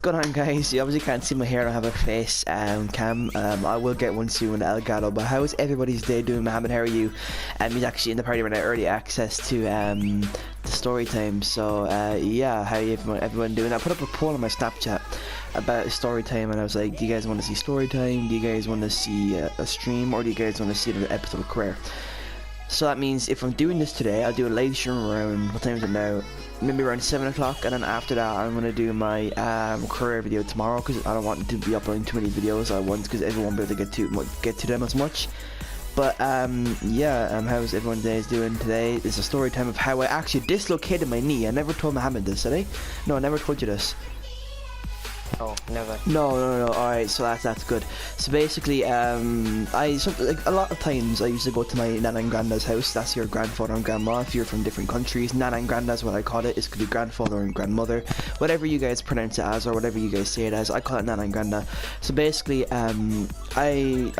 Going on, guys? You obviously can't see my hair. I don't have a face cam. I will get one soon with Elgato. But how is everybody's day doing? Mohammed, how are you? He's actually in the party right now, early access to the story time. So yeah, how you everyone doing? I put up a poll on my Snapchat about story time, and I was like, do you guys want to see story time? Do you guys want to see a stream, or do you guys want to see another episode of Career? So that means if I'm doing this today, I'll do a live stream around, what time is it now? Maybe around 7 o'clock, and then after that I'm going to do my career video tomorrow, because I don't want to be uploading too many videos at once, because everyone won't be able to get to them as much. But yeah, how's everyone's days doing today? It's a story time of how I actually dislocated my knee. I never told Mohammed this, did I? No, I never told you this. No, never. No. Alright, so that's good. So basically, like a lot of times I used to go to my nana and granddad's house. That's your grandfather and grandma. If you're from different countries, nana and granddad's what I call it. It could be grandfather and grandmother, whatever you guys pronounce it as, or whatever you guys say it as. I call it nana and granddad. So basically, I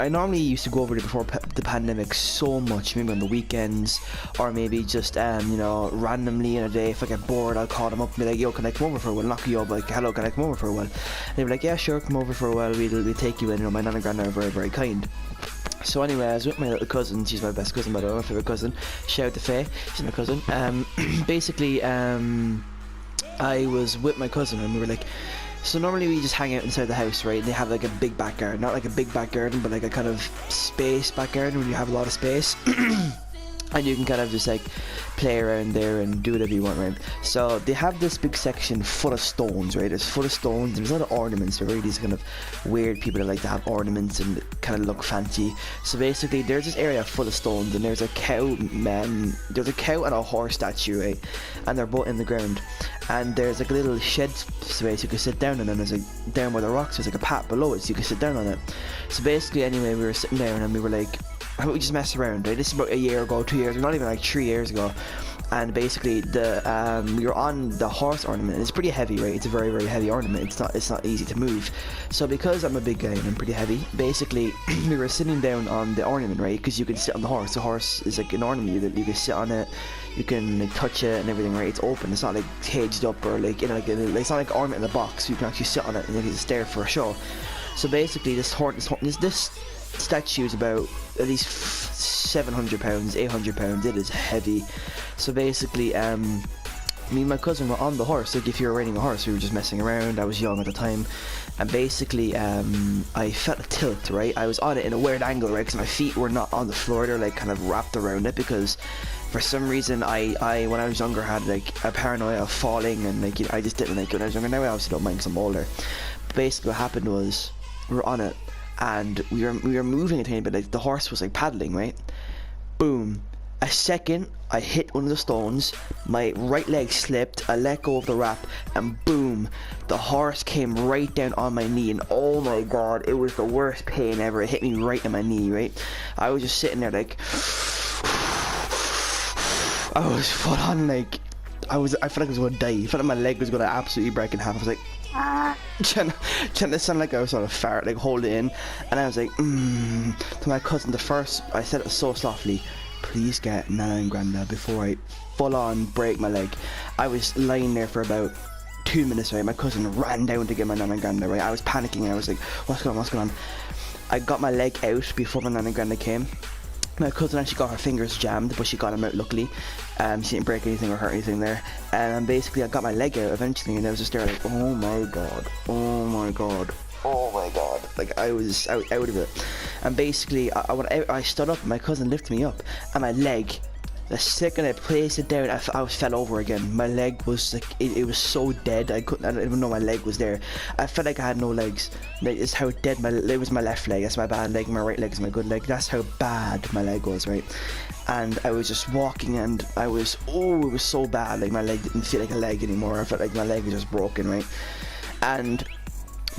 normally used to go over there before the pandemic so much. Maybe on the weekends, or maybe just you know, randomly in a day. If I get bored, I'll call them up and be like, "Yo, can I come over for a while?" Knock you up like, "Hello, can I come over for a while?" And they were like, "Yeah, sure, come over for a while, we'll take you in." You know, my nana and granddad are very, very kind. So anyway, I was with my little cousin. She's my best cousin, by the way, my favourite cousin. Shout out to Faye, she's my cousin. Basically, I was with my cousin, and we were like, so normally we just hang out inside the house, right? And they have like a big back garden, not like a big back garden, but like a kind of space back garden when you have a lot of space. And you can kind of just like play around there and do whatever you want, right? So they have this big section full of stones, right? It's full of stones, and there's a lot of ornaments. They're really these kind of weird people that like to have ornaments and kind of look fancy. So basically there's this area full of stones, and there's a cow, there's a cow and a horse statue, right? And they're both in the ground. And there's like a little shed space you can sit down in, and there's like, down where the rocks, there's like a path below it, so you can sit down on it. So basically anyway, we were sitting down and we were like, how about we just mess around, right? This is about a year ago, 2 years, not even like 3 years ago. And basically we were on the horse ornament, and it's pretty heavy, right? It's a very, very heavy ornament. It's not easy to move. So because I'm a big guy and I'm pretty heavy, basically we were sitting down on the ornament, right? Because you can sit on the horse. The horse is like an ornament. You can sit on it, you can like touch it and everything, right? It's open. It's not like caged up or like, you know, like it's not like an ornament in a box. You can actually sit on it and you can just stare for a show. So basically this statue is about at least 700 pounds, 800 pounds. It is heavy. So basically me and my cousin were on the horse. Like if you were riding a horse, we were just messing around. I was young at the time, and basically I felt a tilt, right? I was on it in a weird angle, right? Because my feet were not on the floor, they're like kind of wrapped around it, because for some reason I when I was younger had like a paranoia of falling, and like, you know, I just didn't like it when I was younger. Now I obviously don't mind because I'm older. But basically what happened was we were on it, and we were moving a tiny bit, like the horse was like paddling, right? Boom. A second, I hit one of the stones, my right leg slipped, I let go of the wrap, and boom, the horse came right down on my knee, and oh my god, it was the worst pain ever. It hit me right in my knee, right? I was just sitting there like, I was full on like, I felt like I was gonna die. I felt like my leg was gonna absolutely break in half. I was like, trying to sound like I was sort of fart, like hold it in, and I was like, to my cousin. I said it so softly, "Please get Nana and Grandad before I full on break my leg." I was lying there for about 2 minutes, right? My cousin ran down to get my Nana and Grandad, right? I was panicking. I was like, what's going on? I got my leg out before my Nana and Grandad came. My cousin actually got her fingers jammed, but she got them out luckily. She didn't break anything or hurt anything there. And basically I got my leg out eventually, and I was just there like, oh my god, oh my god, oh my god. Like I was out of it. And basically when I stood up, my cousin lifted me up, and my leg, the second I placed it down, I fell over again. My leg was like, it was so dead. I didn't even know my leg was there. I felt like I had no legs. It's how dead it was. My left leg, that's my bad leg. My right leg is my good leg. That's how bad my leg was, right? And I was just walking, and it was so bad. Like my leg didn't feel like a leg anymore. I felt like my leg was just broken, right? And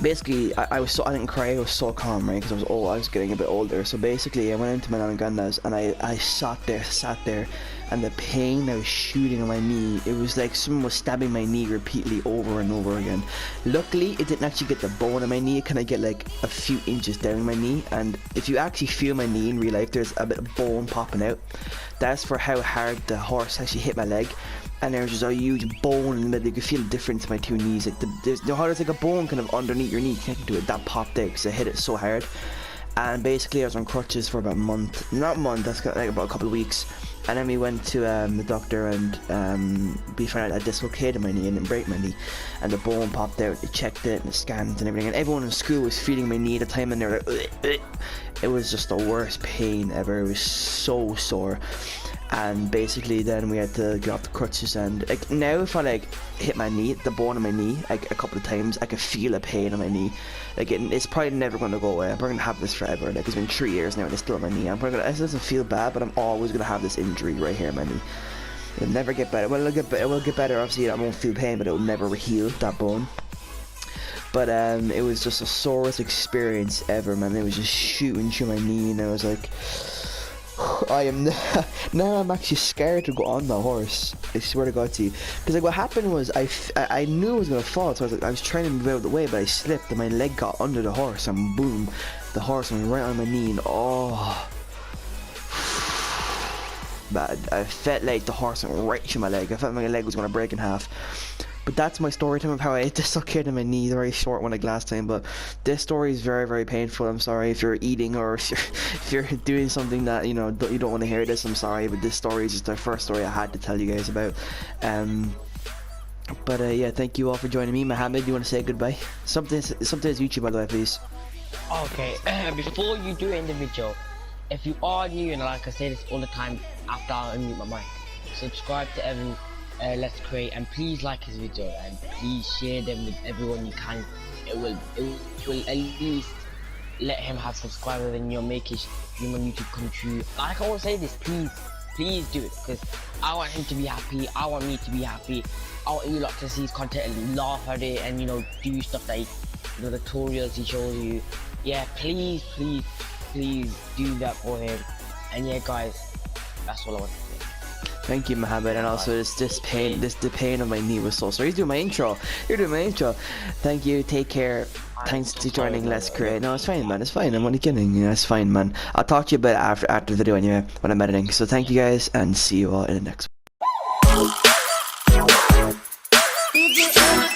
basically I didn't cry. I was so calm, right? Because I was getting a bit older. So basically I went into my Nana and Granddad's, and I sat there, and the pain that was shooting on my knee, it was like someone was stabbing my knee repeatedly over and over again. Luckily it didn't actually get the bone of my knee. It kind of get like a few inches down my knee, and if you actually feel my knee in real life, there's a bit of bone popping out. That's for how hard the horse actually hit my leg. and there was just a huge bone in the middle. You could feel the difference in my two knees. Like how there's like a bone kind of underneath your knee connected to it. That popped out because I hit it so hard. And basically I was on crutches for about a month. Not a month, that's like about a couple of weeks. And then we went to the doctor, and we found out I dislocated my knee and didn't break my knee. And the bone popped out. They checked it and the scans and everything. And everyone in school was feeling my knee at the time, and they were like, ugh, ugh. It was just the worst pain ever. It was so sore. And basically then we had to get off the crutches, and like now if I like hit my knee, the bone in my knee, like a couple of times, I can feel a pain in my knee. Like it's probably never going to go away. I'm probably going to have this forever. Like it's been 3 years now and it's still in my knee. It doesn't feel bad, but I'm always going to have this injury right here in my knee. It'll never get better. Well, it will get better. Obviously I won't feel pain, but it will never heal, that bone. But it was just the sorest experience ever, man. It was just shooting through my knee, and I was like, I am now I'm actually scared to go on the horse. I swear to God to you, because like what happened was I knew I was gonna fall, so I was trying to move out of the way, but I slipped and my leg got under the horse, and boom, the horse went right on my knee, and but I felt like the horse went right through my leg. I felt my leg was gonna break in half. But that's my story time of how I dislocated my knee. Very short one like last time, but this story is very, very painful. I'm sorry if you're eating or if you're doing something that you don't want to hear this. I'm sorry, but this story is just the first story I had to tell you guys about. But yeah, thank you all for joining me. Mohammed, do you want to say goodbye? Something is YouTube, by the way, please. Okay, before you do end the video, if you are new, and like I say this all the time after I unmute my mic, subscribe to Evan Let's Create, and please like his video, and please share them with everyone you can. It will at least let him have subscribers, and you'll make his dream on YouTube come true. Like I always say this, please do it, because I want him to be happy, I want me to be happy, I want you lot to see his content and laugh at it, and do stuff that the tutorials he shows you. Yeah, please do that for him. And yeah guys, that's all I want to say. Thank you, Mohammed, and also the pain of my knee was so sorry. You're doing my intro. Thank you. Take care. Thanks to joining Let's Create. No, it's fine, man. It's fine. I'm only kidding. Yeah, it's fine, man. I'll talk to you about it after the video anyway when I'm editing. So thank you guys, and see you all in the next one.